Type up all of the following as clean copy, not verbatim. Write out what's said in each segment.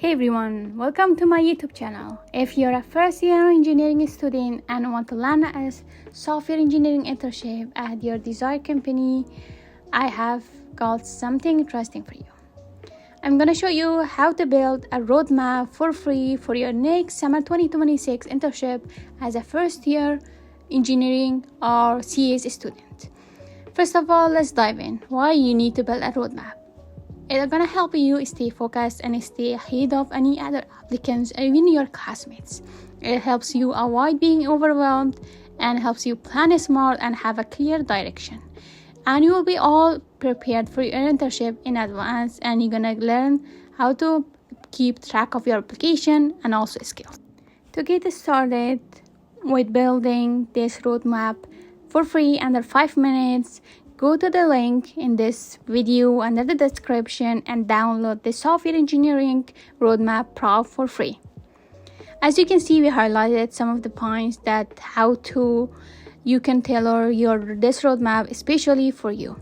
Hey everyone, welcome to my YouTube channel. If you're a first year engineering student and want to land a software engineering internship at your desired company, I have got something interesting for you. I'm going to show you how to build a roadmap for free for your next summer 2026 internship as a first year engineering or CS student. First of all, let's dive in. Why you need to build a roadmap. It's gonna help you stay focused and stay ahead of any other applicants, even your classmates. It helps you avoid being overwhelmed and helps you plan smart and have a clear direction. And you will be all prepared for your internship in advance, and you're gonna learn how to keep track of your application and also skills. To get started with building this roadmap for free under 5 minutes, go to the link in this video under the description and download the software engineering roadmap pro for free. As you can see, we highlighted some of the points that you can tailor this roadmap especially for you.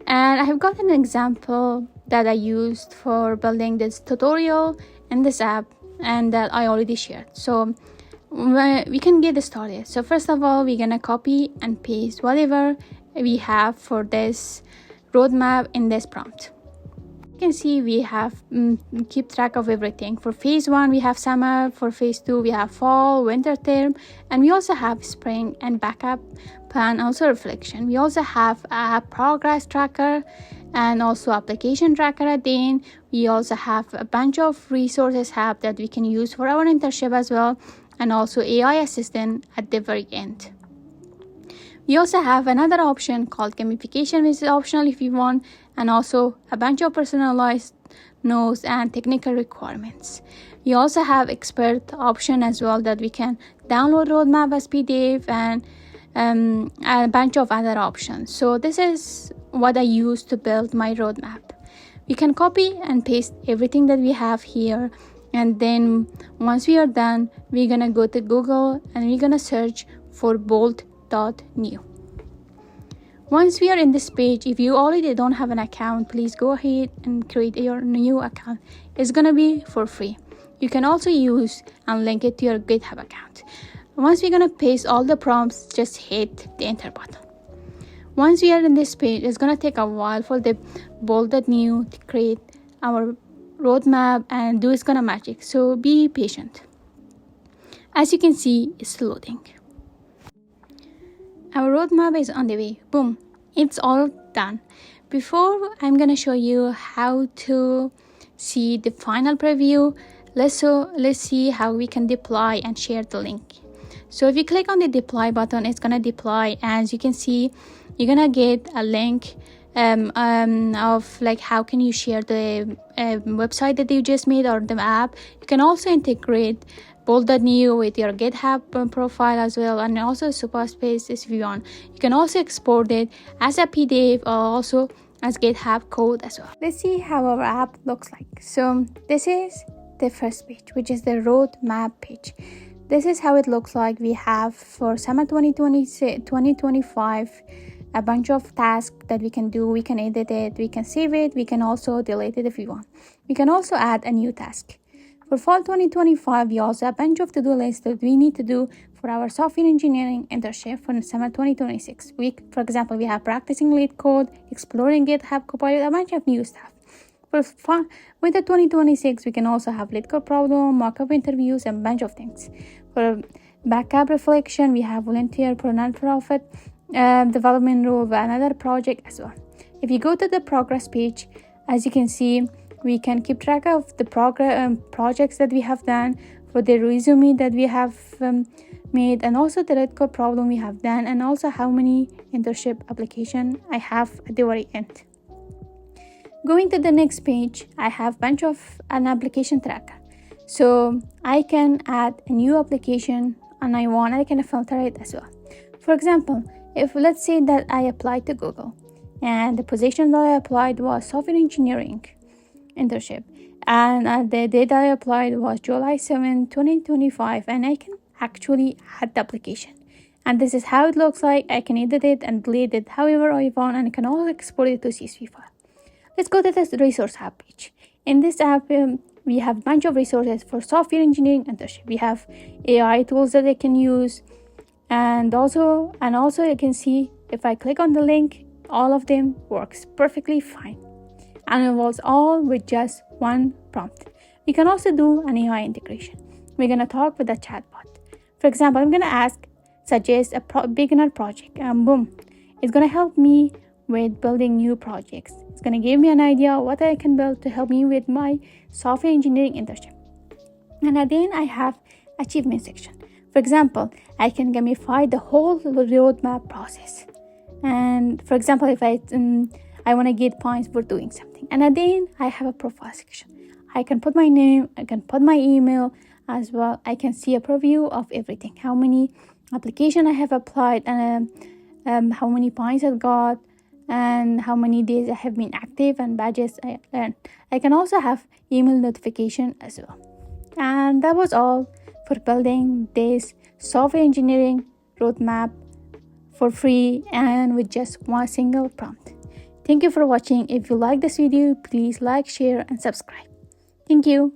And I have got an example that I used for building this tutorial in this app and that I already shared. So we can get started. So first of all, we're gonna copy and paste whatever we have for this roadmap in this prompt. You can see we have keep track of everything. For phase 1 we have summer, for phase 2 we have fall, winter term, and we also have spring and backup plan, also reflection. We also have a progress tracker and also application tracker at the end. We also have a bunch of resources hub that we can use for our internship as well, and also AI assistant at the very end. We also have another option called gamification, which is optional if you want, and also a bunch of personalized notes and technical requirements. We also have expert option as well that we can download roadmap as PDF and a bunch of other options. So this is what I use to build my roadmap. We can copy and paste everything that we have here, and then once we are done, we're gonna go to Google and we're gonna search for Bolt.new. Once we are in this page, if you already don't have an account, please go ahead and create your new account. It's gonna be for free. You can also use and link it to your GitHub account. Once we're gonna paste all the prompts, just hit the enter button. Once we are in this page, it's gonna take a while for the Bolt.new to create our roadmap and do its gonna magic, so be patient. As you can see, it's loading. Our roadmap is on the way. Boom, it's all done. Before I'm gonna show you how to see the final preview, let's see how we can deploy and share the link. So if you click on the deploy button, it's gonna deploy. As you can see, you're gonna get a link of like how can you share the website that you just made or the app. You can also integrate Bolt.new with your GitHub profile as well, and also Superspace if you want. You can also export it as a PDF or also as GitHub code as well. Let's see how our app looks like. So this is the first page, which is the roadmap page. This is how it looks like. We have for summer 2025 a bunch of tasks that we can do. We can edit it, we can save it, we can also delete it if we want. We can also add a new task. For fall 2025, we also have a bunch of to-do lists that we need to do for our software engineering internship for summer 2026. For example, we have practicing lead code, exploring GitHub Copilot, a bunch of new stuff. For winter 2026, we can also have lead code problem, mock-up interviews, and a bunch of things. For backup reflection, we have volunteer for non-profit development role for another project as well. If you go to the progress page, as you can see, we can keep track of the projects that we have done, for the resume that we have made, and also the lead code problem we have done, and also how many internship application I have at the very end. Going to the next page, I have bunch of an application tracker. So I can add a new application and I can filter it as well. For example, if let's say that I applied to Google and the position that I applied was software engineering internship, and the date I applied was July 7, 2025, and I can actually add the application. And this is how it looks like. I can edit it and delete it however I want, and I can also export it to CSV file. Let's go to this resource hub page. In this app, we have a bunch of resources for software engineering internship. We have AI tools that they can use, and also you can see if I click on the link, all of them works perfectly fine, and it was all with just one prompt. We can also do an AI integration. We're gonna talk with the chatbot. For example, I'm gonna ask, suggest a beginner project, and boom, it's gonna help me with building new projects. It's gonna give me an idea what I can build to help me with my software engineering internship. And then I have achievement section. For example, I can gamify the whole roadmap process. And for example, if I want to get points for doing something. And then I have a profile section. I can put my name, I can put my email as well. I can see a preview of everything, how many application I have applied, and how many points I got, and how many days I have been active, and badges I earned. I can also have email notification as well. And that was all for building this software engineering roadmap for free and with just one single prompt. Thank you for watching. If you like this video, please like, share, and subscribe. Thank you.